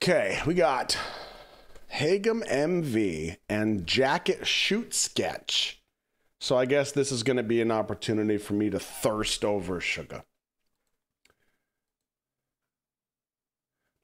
Okay, we got Haegeum MV and Jacket Shoot Sketch. So I guess this is going to be an opportunity for me to thirst over sugar.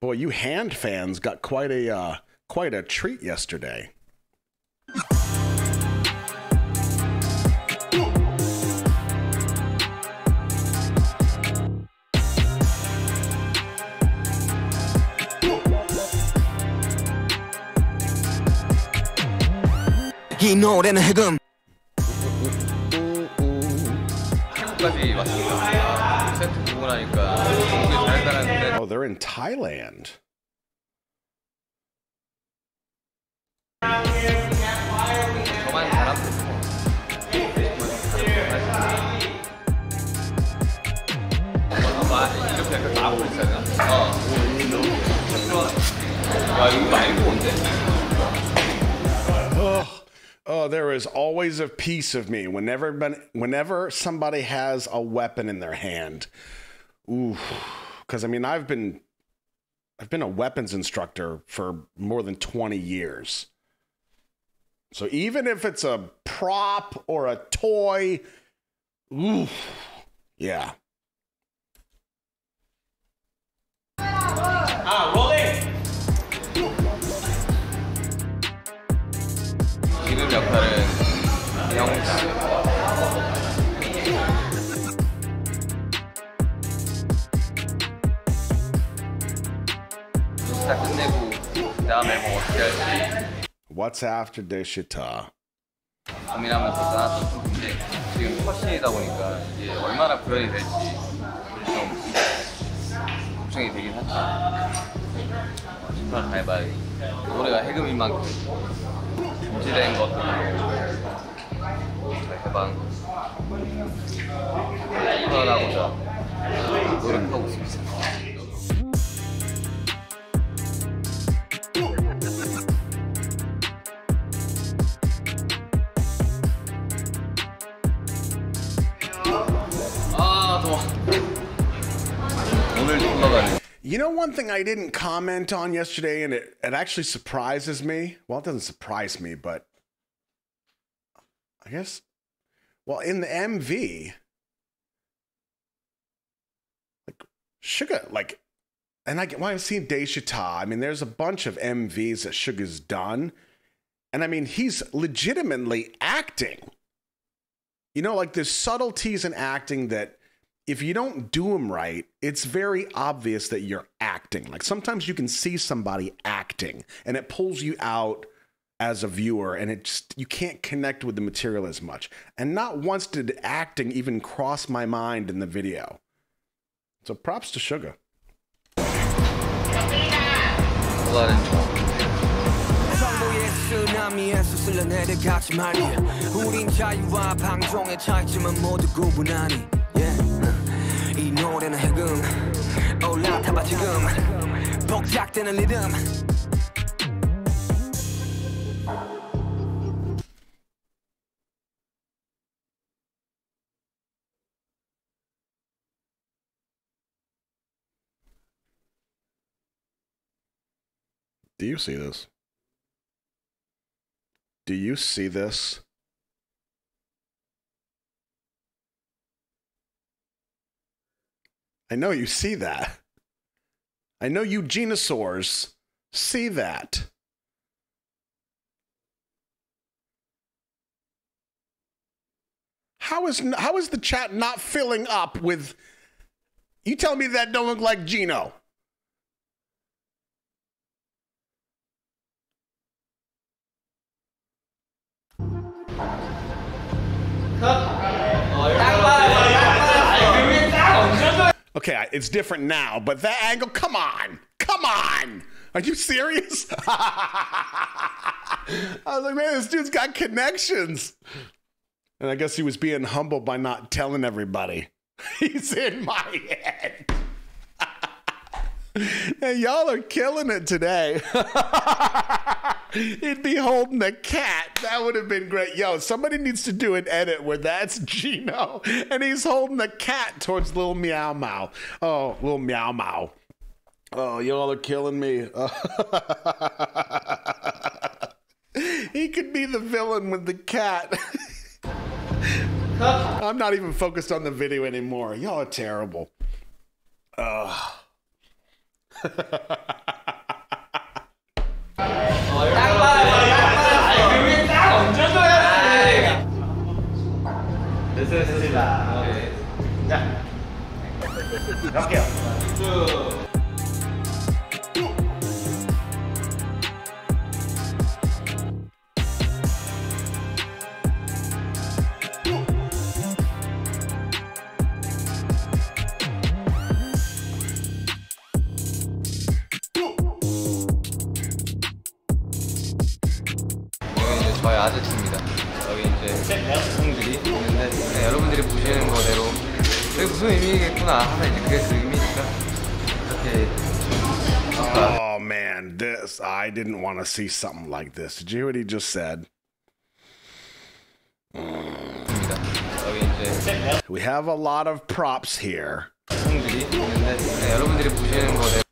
Boy, you hand fans got quite a treat yesterday. 이 노래는 해금. 한국까지 왔으니까 세트 보고 나니까 되게 잘했다는데. Oh, they're in Thailand. 저만 잘하면 이렇게 약간 나오고 있어야 되나? 야, 이거 말고 온대. Oh, there is always a piece of me whenever somebody has a weapon in their hand. Ooh, because I mean, I've been a weapons instructor for more than 20 years. So even if it's a prop or a toy, ooh, yeah. rolling. 지금 역할은 영웅 씨. 다 끝내고 그다음에 뭐 어떻게 할지. What's after Deshita? 고민하면서 나왔던 건데 지금 컷신이다 보니까 이게 얼마나 구현이 될지 좀 걱정이 되긴 하죠. 심판을 다 해봐야 노래가 해금인 만큼 금지된 것도 해방 풀어나고자 노력하고 있습니다. You know, one thing I didn't comment on yesterday, and it actually surprises me. Well, it doesn't surprise me, but I guess, well, in the MV, like Suga, like, and I get why I've seen Deshita. I mean, there's a bunch of MVs that Suga's done, and I mean, he's legitimately acting. You know, like there's subtleties in acting that if you don't do them right, it's very obvious that you're acting. Like sometimes you can see somebody acting and it pulls you out as a viewer and it just, you can't connect with the material as much. And not once did acting even cross my mind in the video. So props to Suga. 쓰나미에서 쓸려내려 같이 말이야. 우린 자유와 방종의 차이점은 모두 구분하니. 이 노래는 해금 올라타봐 지금 복작되는 리듬. Do you see this? Do you see this? I know you see that. I know you genosaurs see that. How is the chat not filling up with, you tell me that don't look like Gino? Okay, it's different now, but that angle, come on. Come on. Are you serious? I was like, man, this dude's got connections. And I guess he was being humble by not telling everybody. He's in my head. Hey, y'all are killing it today. He'd be holding a cat. That would have been great. Yo, somebody needs to do an edit where that's Gino and he's holding a cat towards little Meow Mao. Oh, little Meow Mao. Oh, y'all are killing me. He could be the villain with the cat. I'm not even focused on the video anymore. Y'all are terrible. 됐습니다. 자, 갈게요. 여기 이제 저희 아저씨입니다. 여기 이제 형들이 있는데 네, 여러분들이 보시는 거대로 저게 무슨 의미겠구나 하면 이제 그게 그 의미니까 이렇게. Oh man, this I didn't want to see something like this. Did you hear what he just said? 여기 이제 We have a lot of props here. 형들이 있는데 네, 여러분들이 보시는 거대로.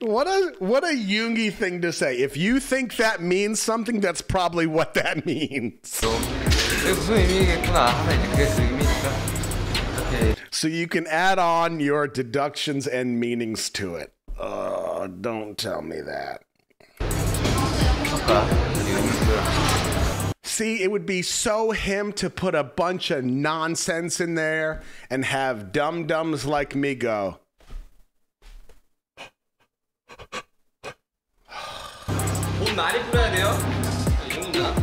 What a Jungi thing to say. If you think that means something, that's probably what that means. 그게 무슨 의미겠구나 하면 이제 그게 그 의미니까 이렇게. So you can add on your deductions and meanings to it. Don't tell me that. See, it would be so him to put a bunch of nonsense in there and have dum-dums like me go. 돈 많이 풀어야 돼요? 이 정도잖아.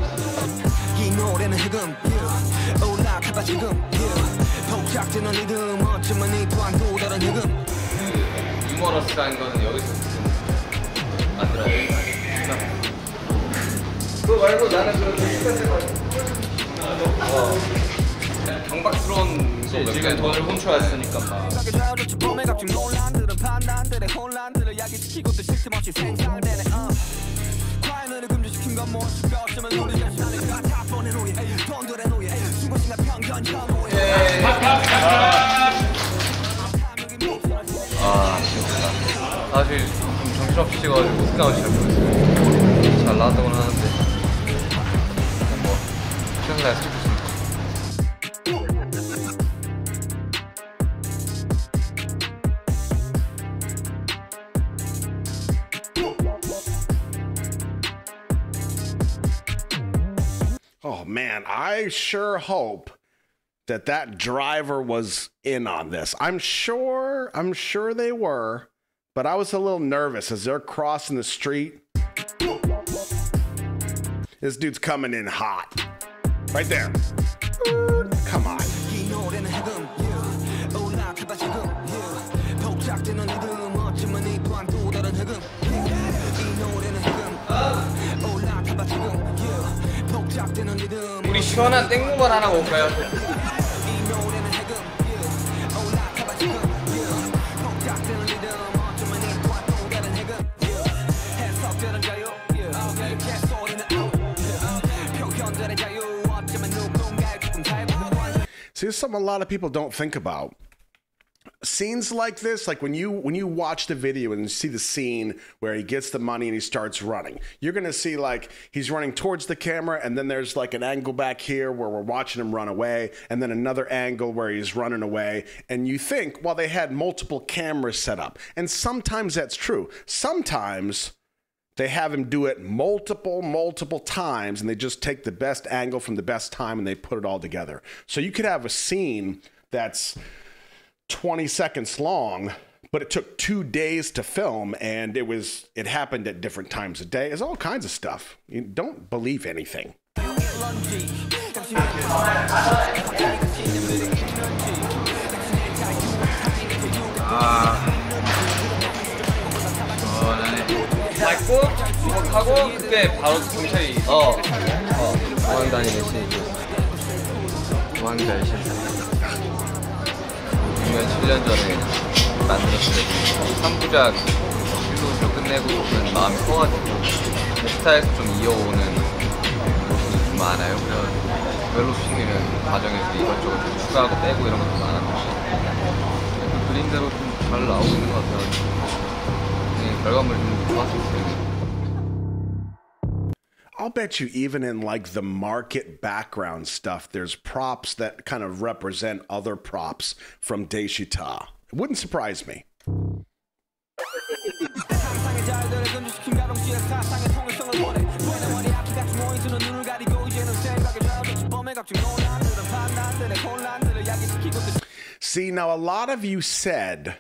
이 노래는 해금 올라타봐 지금 폭작되는 리듬 어쩌면 이 또한 또 다른 해금 유머러스한 거는 여기서 지금 만들어야 돼. 그거 말고 나는 경박스러운 거 지금 돈을 훔쳐왔으니까 막. 봄의 각종 논란들은 판단들의 혼란들을 야기시키고 또 쉴틈없이 생산되네 과잉을 금지시킨 건 무엇일까 어쩌면 우리 자신 아닐까 타본의 노예 돈들의 노예 수고신가 편견 혐오에 아 진짜 사실 좀 정신없이 찍어가지고 어떻게 나올지 잘 모르겠어요. 잘 나왔다고는 하는데 뭐 최선을 다해서 찍고 있습니다. Oh man, I sure hope that driver was in on this. I'm sure they were, but I was a little nervous as they're crossing the street. This dude's coming in hot. Right there. Come on. 우리 시원한 땡구만 하나 먹을까요? See, there's something a lot of people don't think about. Scenes like this, like when you watch the video and you see the scene where he gets the money and he starts running, you're gonna see like he's running towards the camera, and then there's like an angle back here where we're watching him run away, and then another angle where he's running away, and you think, well, they had multiple cameras set up, and sometimes that's true. Sometimes they have him do it multiple times, and they just take the best angle from the best time and they put it all together. So you could have a scene that's 20 seconds long, but it took 2 days to film, and it happened at different times a day. There's all kinds of stuff. You don't believe anything. Lightfoot 하고 그때 바로 경찰이 도망 다니는 씬이었어. 도망자의 실사. 6년 7년 전에 만들었을 때 3부작 필로를 끝내고 는 마음이 커가지고 스타에서 좀 이어오는 모습이 좀 많아요. 그래서 멜로디 시키는 과정에서 이것저것 좀 추가하고 빼고 이런 것도 많았는데 그 그림대로 좀 잘 나오고 있는 것 같아가지고 결과물 좀 좋았었어요. I'll bet you even in like the market background stuff, there's props that kind of represent other props from Daeshita. It wouldn't surprise me. See, now a lot of you said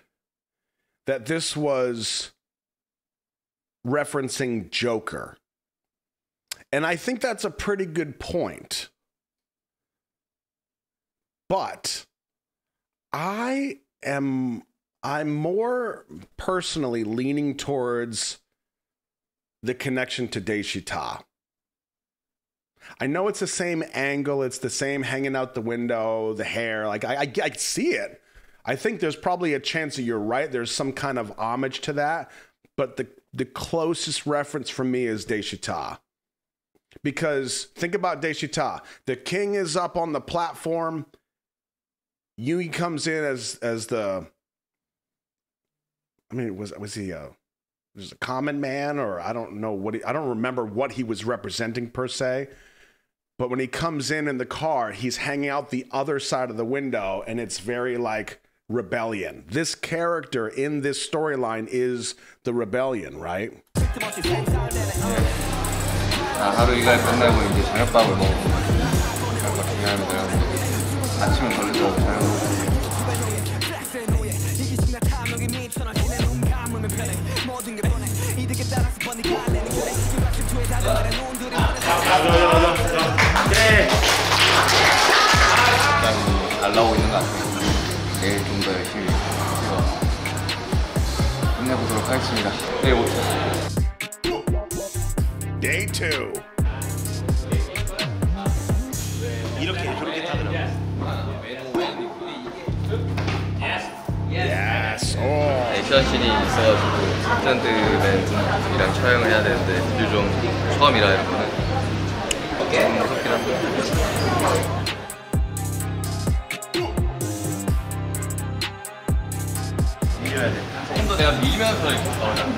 that this was referencing Joker. And I think that's a pretty good point. But I'm more personally leaning towards the connection to Daeshita. I know it's the same angle, it's the same hanging out the window, the hair, like I see it. I think there's probably a chance that you're right. There's some kind of homage to that, but the closest reference for me is Daeshita. Because think about Daeshita. The king is up on the platform. Yui comes in as the, I mean, was he a common man, or I don't know what I don't remember what he was representing per se. But when he comes in the car, he's hanging out the other side of the window, and it's very like rebellion. This character in this storyline is the rebellion, right? 하루 일과가 끝나고 이제 저녁밥을 먹고 중요한데요. 아침은 걸려서 저녁 잘 나오고 있는 것 같아요. 내일 좀 더 열심히 해서 끝내보도록 하겠습니다. 내일 오십시오. Day 2. 이렇게 저렇게 타더라고요. Yes. Oh. 액션씬이 있어가지고 스턴트맨이랑 촬영을 해야 되는데 사실 좀 처음이라 이런 거는 좀 무섭긴 합니다. 밀어야 돼. 조금 더 내가 밀면서 이렇게 나오잖아.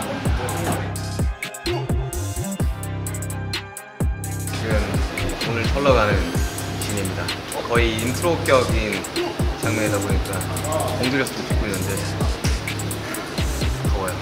지금 오늘 털러 가는 신입니다. 거의 인트로격인 장면이다 보니까 공들여서 듣고 있는데 더워요.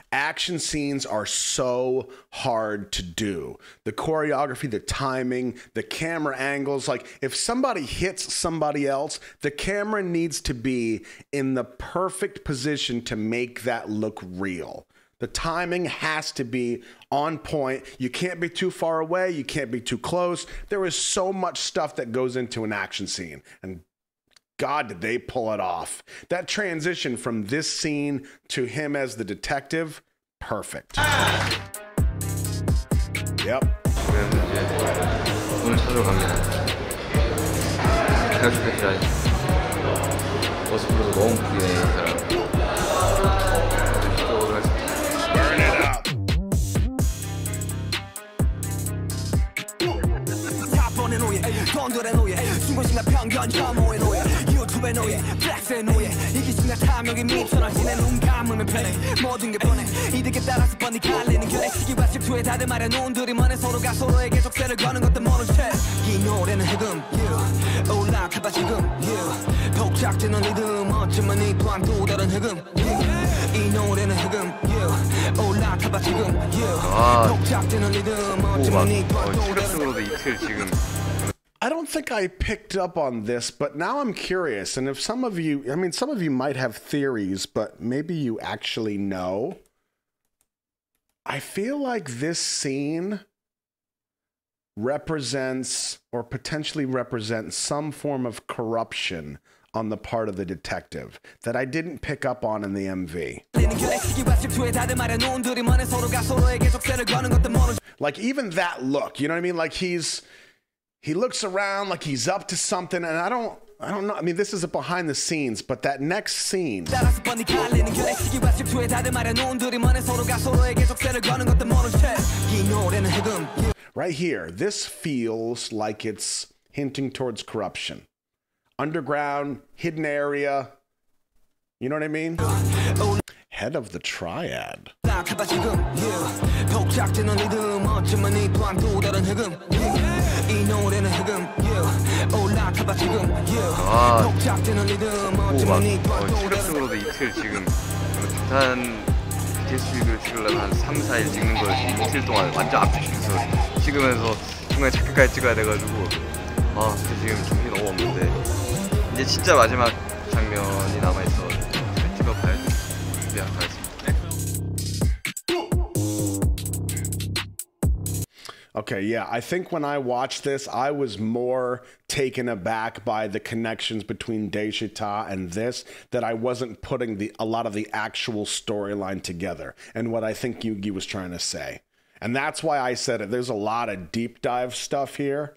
Action scenes are so hard to do. The choreography, the timing, the camera angles. Like, if somebody hits somebody else, the camera needs to be in the perfect position to make that look real. The timing has to be on point. You can't be too far away. You can't be too close. There is so much stuff that goes into an action scene. And God, did they pull it off. That transition from this scene to him as the detective, perfect. Yep. 그래서 이제 오늘 찾으러 갑니다. 그래서 모습으로도 너무 웃기네, 이 사람. Burn it up. 유튜브의 노예, 플렉스의 노예 이기심과 탐욕이 미쳐나 지내 눈 감으면 편해 모든 게 뻔해 이득에 따라서 뻔히 갈리는 결의 시기와 질투에 다들 말해놓은 둘이만해 서로가 서로에게 족쇄를 거는 것도 모른 채이 노래는 해금 yeah. 올라타봐 지금 yeah. 복잡지는 리듬 어쩌면 이 또한 또 다른 해금 yeah. 이 노래는 해금 yeah. 올라타봐 지금 yeah. 복잡지는 리듬 어쩌면 이 또한 또 다른 체력적으로도 이틀 지금 I don't think I picked up on this, but now I'm curious. And if some of you, I mean, some of you might have theories, but maybe you actually know. I feel like this scene represents or potentially represents some form of corruption on the part of the detective that I didn't pick up on in the MV. Like, even that look, you know what I mean? Like, he looks around like he's up to something, and I don't know. I mean, this is a behind the scenes, but that next scene. Right here, this feels like it's hinting towards corruption. Underground, hidden area. You know what I mean? Head of the triad. 체력적으로도 이틀 지금 비탄 BTS 찍으려면 한 3, 4일 찍는 걸 이틀 동안 완전 압축해서 찍으면서 중간에 자켓까지 찍어야 돼가지고 진짜 지금 정신이 너무 없는데 이제 진짜 마지막 장면이 남아있어. 찍어봐야지. 준비하겠습니다. Okay, yeah, I think when I watched this, I was more taken aback by the connections between Daeshita and this, that I wasn't putting a lot of the actual storyline together and what I think Yugi was trying to say. And that's why I said it. There's a lot of deep dive stuff here.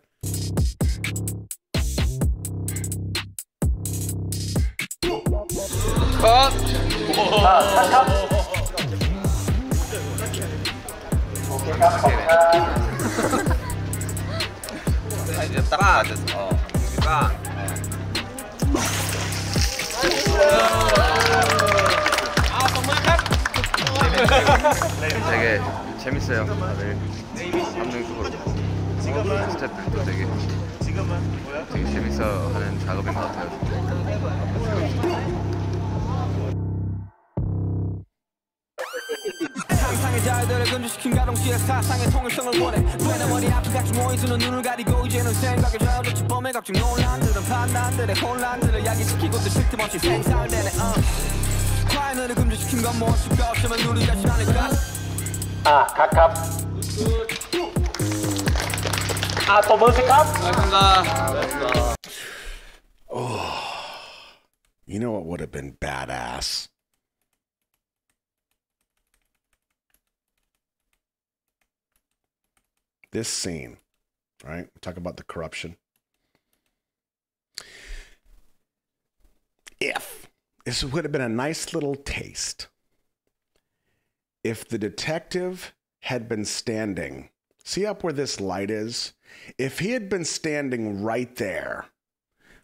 컷! 이제 딱 맞았어. 빵. 되게 재밌어요. 다들 감동적으로 스태프들도 되게 재밌어 하는 작업인 것 같아요. 상상의 자유들을 금지시킨 가동시에 사상의 통일성을 원해 왜내 머리 앞에 각종 모이주는 눈을 가리고 이제는 생각에 좌우됐지 범의 각종 논란들은 판단들의 혼란들을 야기시키고 또 쉴 틈 없이 생산되네 과연을 금지시킨 건 무엇일까 어쩌면 우리 자신 아닐까 각갑 또 뭐일까? 고맙습니다. You know what would have been badass? This scene, right? Talk about the corruption. This would have been a nice little taste. If the detective had been standing, see up where this light is? If he had been standing right there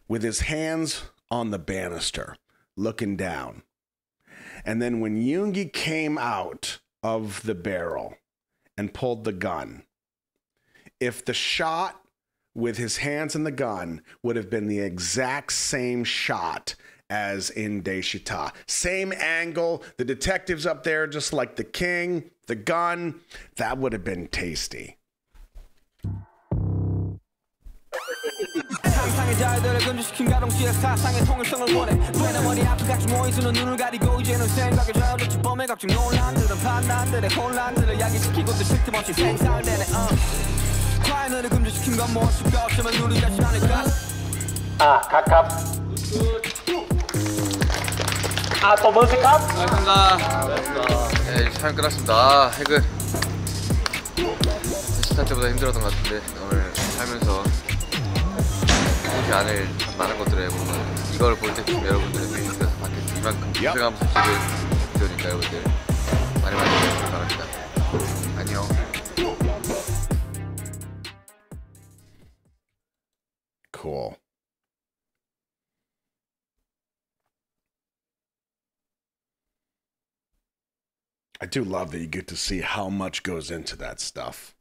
with his hands on the banister, looking down, and then when Yoongi came out of the barrel and pulled the gun, if the shot with his hands in the gun would have been the exact same shot as in Daeshita. Same angle, the detective's up there just like the king, the gun, that would have been tasty. 상상의 자유들을 금지시킨 가동시에 사상의 통일성을 원해 왜내 머리 앞에 각종 모이주는 눈을 가리고 이제는 생각에 좌우됐지 범의 각종 논란들은 판단들의 혼란들을 야기시키고 또 쉴 틈 없이 생산되네 과연을 금지시킨 건 무엇일까 어쩌면 우리 자신 아닐까 각갑 또 뭐일까? 고맙습니다. 네, 촬영 끝났습니다. 해그 스타 때보다 힘들었던 것 같은데 오늘 살면서 보지 않을 많은 것들을 해보면 이걸 볼 때쯤 여러분들은 뮤직에서 밖에서 이만큼 고생하면서 찍은 비디오니까 여러분들 많이 봐주시기 바랍니다. 안녕. Cool. I do love that you get to see how much goes into that stuff.